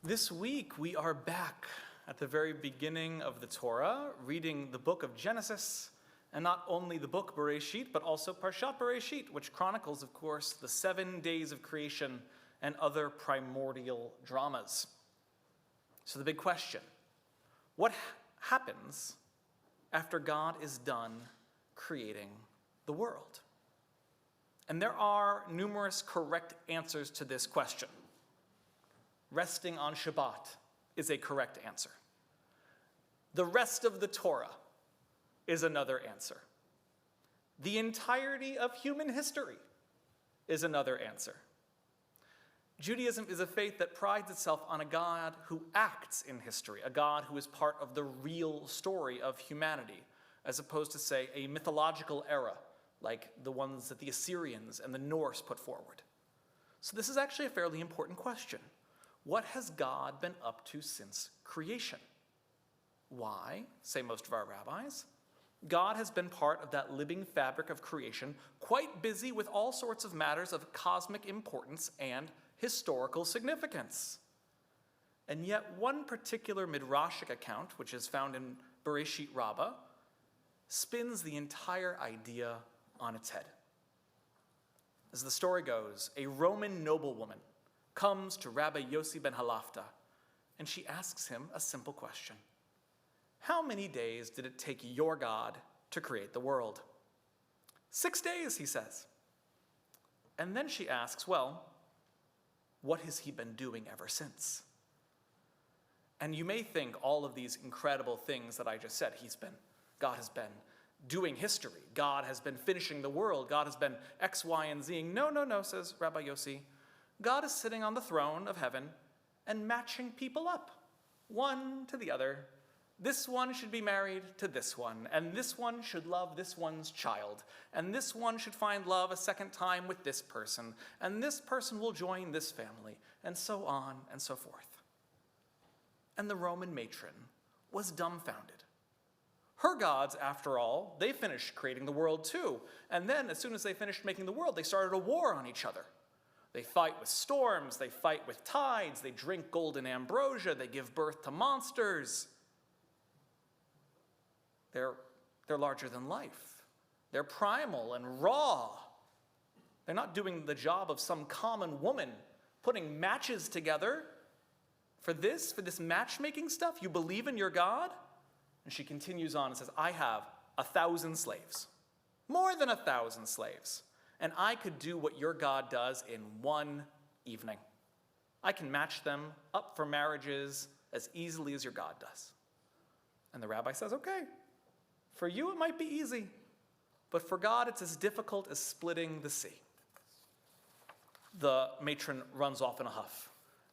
This week we are back at the very beginning of the Torah, reading the book of Genesis, and not only the book Bereshit, but also Parshat Bereshit, which chronicles, of course, the 7 days of creation and other primordial dramas. So the big question, what happens after God is done creating the world? And there are numerous correct answers to this question. Resting on Shabbat is a correct answer. The rest of the Torah is another answer. The entirety of human history is another answer. Judaism is a faith that prides itself on a God who acts in history, a God who is part of the real story of humanity, as opposed to, say, a mythological era like the ones that the Assyrians and the Norse put forward. So this is actually a fairly important question. What has God been up to since creation? Why, say most of our rabbis, God has been part of that living fabric of creation, quite busy with all sorts of matters of cosmic importance and historical significance. And yet one particular midrashic account, which is found in Bereshit Rabbah, spins the entire idea on its head. As the story goes, a Roman noblewoman comes to Rabbi Yossi ben Halafta, and she asks him a simple question. How many days did it take your God to create the world? 6 days, he says. And then she asks, well, what has he been doing ever since? And you may think all of these incredible things that I just said, God has been doing history. God has been finishing the world. God has been X, Y, and Z. No, says Rabbi Yossi. God is sitting on the throne of heaven and matching people up, one to the other. This one should be married to this one, and this one should love this one's child, and this one should find love a second time with this person, and this person will join this family, and so on and so forth. And the Roman matron was dumbfounded. Her gods, after all, they finished creating the world too, and then as soon as they finished making the world, they started a war on each other. They fight with storms, they fight with tides, they drink golden ambrosia, they give birth to monsters. They're larger than life. They're primal and raw. They're not doing the job of some common woman putting matches together for this matchmaking stuff. You believe in your God? And she continues on and says, I have 1,000 slaves, more than 1,000 slaves. And I could do what your God does in one evening. I can match them up for marriages as easily as your God does. And the rabbi says, okay, for you it might be easy, but for God it's as difficult as splitting the sea. The matron runs off in a huff,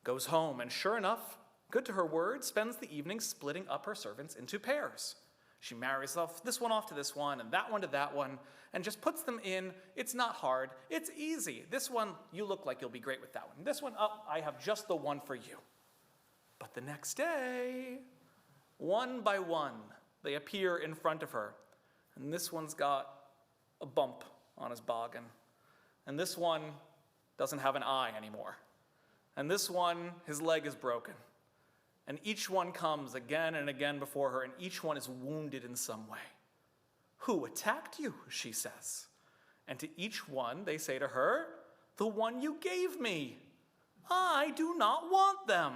goes home, and sure enough, good to her word, spends the evening splitting up her servants into pairs. She marries this one off to this one, and that one to that one, and just puts them in. It's not hard. It's easy. This one, you look like you'll be great with that one. This one, I have just the one for you. But the next day, one by one, they appear in front of her. And this one's got a bump on his boggin. And this one doesn't have an eye anymore. And this one, his leg is broken. And each one comes again and again before her, and each one is wounded in some way. Who attacked you, she says. And to each one, they say to her, the one you gave me. I do not want them.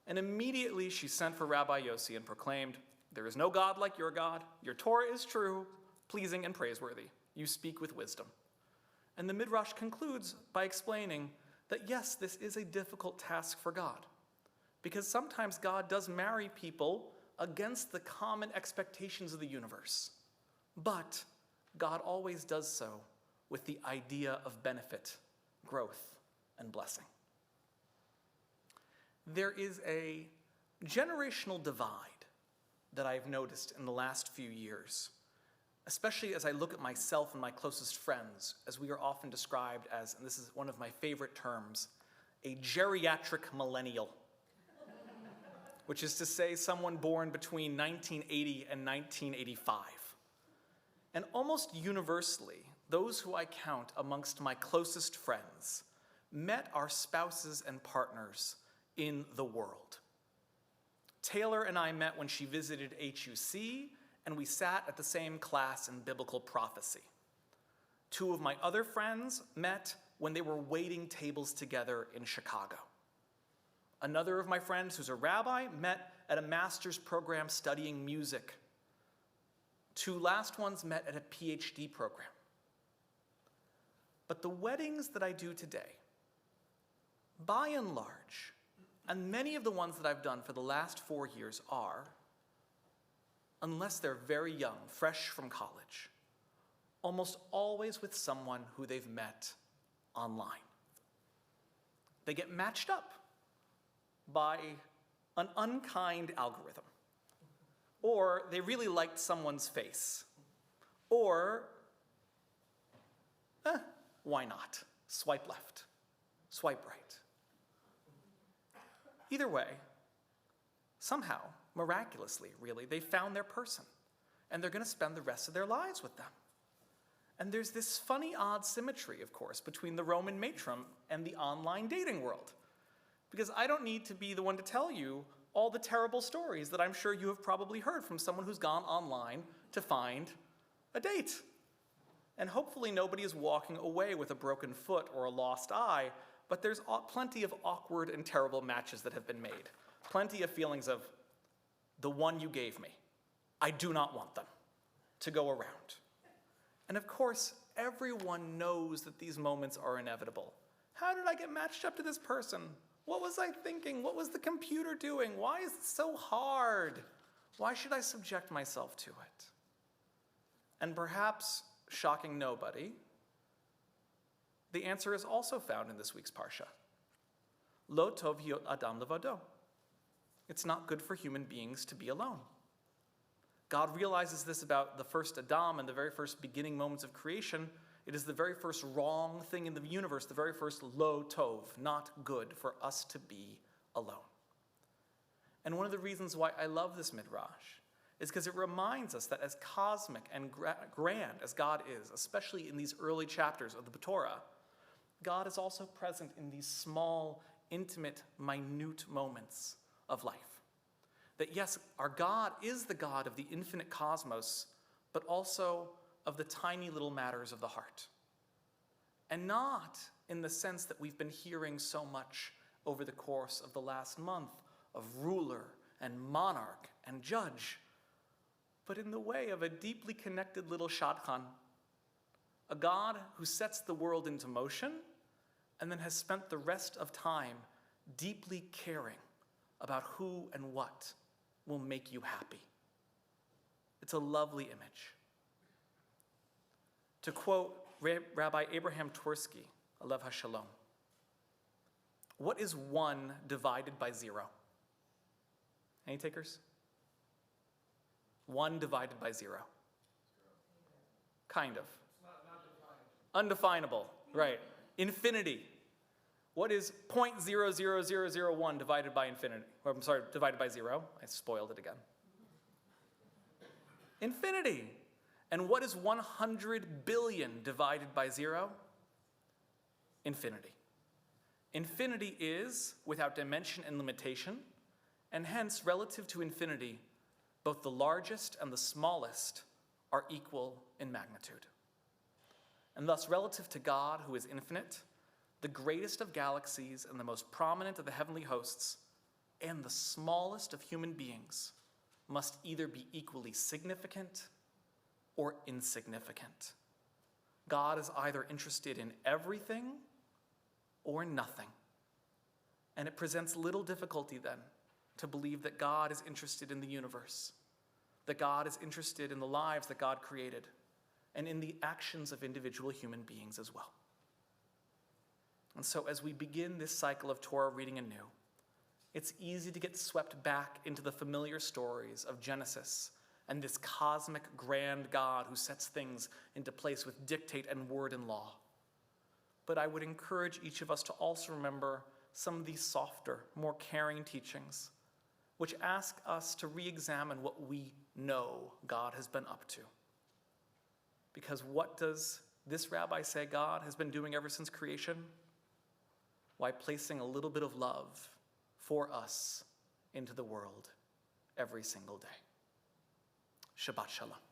And immediately she sent for Rabbi Yossi and proclaimed, there is no God like your God. Your Torah is true, pleasing and praiseworthy. You speak with wisdom. And the Midrash concludes by explaining that yes, this is a difficult task for God. Because sometimes God does marry people against the common expectations of the universe. But God always does so with the idea of benefit, growth, and blessing. There is a generational divide that I've noticed in the last few years, especially as I look at myself and my closest friends, as we are often described as, and this is one of my favorite terms, a geriatric millennial. Which is to say someone born between 1980 and 1985. And almost universally, those who I count amongst my closest friends met our spouses and partners in the world. Taylor and I met when she visited HUC, and we sat at the same class in biblical prophecy. Two of my other friends met when they were waiting tables together in Chicago. Another of my friends, who's a rabbi, met at a master's program studying music. Two last ones met at a PhD program. But the weddings that I do today, by and large, and many of the ones that I've done for the last 4 years are, unless they're very young, fresh from college, almost always with someone who they've met online. They get matched up by an unkind algorithm, or they really liked someone's face, or, why not? Swipe left, swipe right. Either way, somehow, miraculously, really, they found their person, and they're going to spend the rest of their lives with them. And there's this funny, odd symmetry, of course, between the Roman matron and the online dating world. Because I don't need to be the one to tell you all the terrible stories that I'm sure you have probably heard from someone who's gone online to find a date. And hopefully nobody is walking away with a broken foot or a lost eye, but there's plenty of awkward and terrible matches that have been made. Plenty of feelings of, the one you gave me, I do not want them to go around. And of course, everyone knows that these moments are inevitable. How did I get matched up to this person? What was I thinking? What was the computer doing? Why is it so hard? Why should I subject myself to it? And perhaps, shocking nobody, the answer is also found in this week's Parsha. Lo tov hiot adam levado. It's not good for human beings to be alone. God realizes this about the first Adam and the very first beginning moments of creation. It is the very first wrong thing in the universe, the very first lo tov, not good for us to be alone. And one of the reasons why I love this midrash is because it reminds us that as cosmic and grand as God is, especially in these early chapters of the Torah, God is also present in these small, intimate, minute moments of life. That yes, our God is the God of the infinite cosmos, but also of the tiny little matters of the heart. And not in the sense that we've been hearing so much over the course of the last month of ruler and monarch and judge, but in the way of a deeply connected little shadchan, a God who sets the world into motion and then has spent the rest of time deeply caring about who and what will make you happy. It's a lovely image. To quote Rabbi Abraham Twersky, Alev HaShalom, what is 1 divided by 0? Any takers? 1 divided by 0. Kind of. Undefinable, right. Infinity. What is 0.00001 divided by infinity? Or, I'm sorry, divided by 0. I spoiled it again. Infinity. And what is 100 billion divided by 0? Infinity. Infinity is without dimension and limitation, and hence, relative to infinity, both the largest and the smallest are equal in magnitude. And thus, relative to God, who is infinite, the greatest of galaxies and the most prominent of the heavenly hosts, and the smallest of human beings must either be equally significant or insignificant. God is either interested in everything or nothing. And it presents little difficulty then to believe that God is interested in the universe, that God is interested in the lives that God created, and in the actions of individual human beings as well. And so as we begin this cycle of Torah reading anew, it's easy to get swept back into the familiar stories of Genesis and this cosmic grand God who sets things into place with dictate and word and law. But I would encourage each of us to also remember some of these softer, more caring teachings, which ask us to re-examine what we know God has been up to. Because what does this rabbi say God has been doing ever since creation? Why, placing a little bit of love for us into the world every single day. Shabbat Shalom.